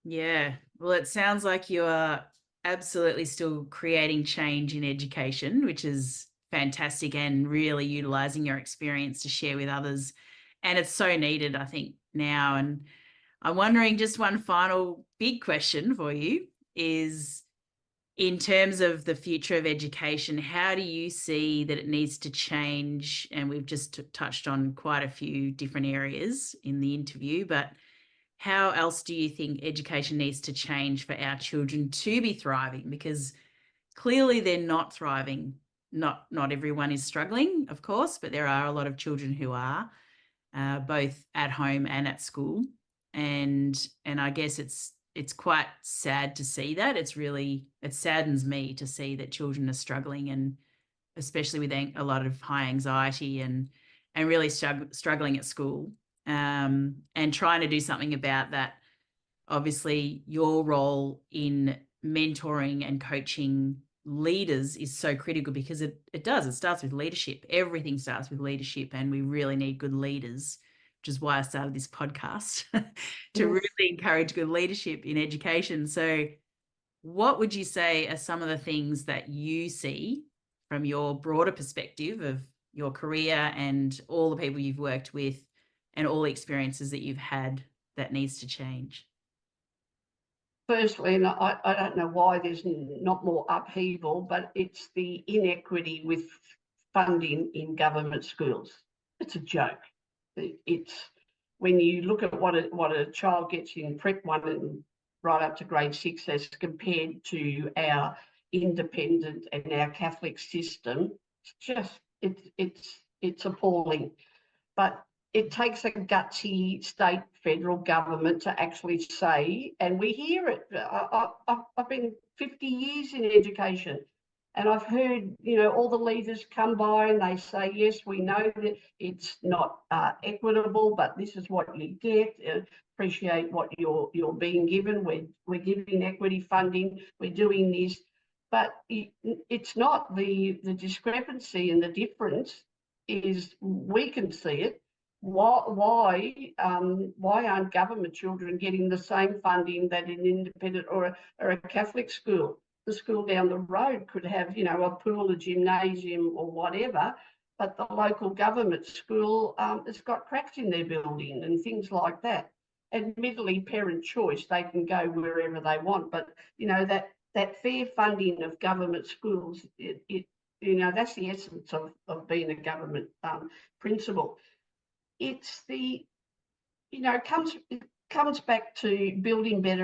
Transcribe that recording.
Yeah. Well, it sounds like you are absolutely still creating change in education, which is fantastic and really utilizing your experience to share with others. And it's so needed, I think, now. And I'm wondering just one final big question for you is in terms of the future of education, how do you see that it needs to change? And we've just touched on quite a few different areas in the interview, but how else do you think education needs to change for our children to be thriving? Because clearly they're not thriving. Not everyone is struggling, of course, but there are a lot of children who are, both at home and at school. And I guess it's quite sad to see that. It saddens me to see that children are struggling, and especially with a lot of high anxiety and really struggling at school, and trying to do something about that. Obviously, your role in mentoring and coaching leaders is so critical because it starts with leadership. Everything starts with leadership, and we really need good leaders, which is why I started this podcast to Yes. really encourage good leadership in education. So what would you say are some of the things that you see from your broader perspective of your career and all the people you've worked with and all the experiences that you've had that needs to change? Firstly, and I don't know why there's not more upheaval, but it's the inequity with funding in government schools. It's a joke. It's when you look at what a child gets in Prep 1 and right up to grade 6 as compared to our independent and our Catholic system, it's appalling. But it takes a gutsy state, federal government to actually say, and we hear it. I've been 50 years in education, and I've heard, all the leaders come by and they say, yes, we know that it's not equitable, but this is what you get. Appreciate what you're being given. We're giving equity funding. We're doing this, but it's not the discrepancy and the difference is we can see it. Why aren't government children getting the same funding that an independent or a Catholic school? The school down the road could have, a pool, a gymnasium, or whatever, but the local government school has got cracks in their building and things like that. Admittedly, parent choice, they can go wherever they want, but that fair funding of government schools, that's the essence of being a government principal. It's the, it comes back to building better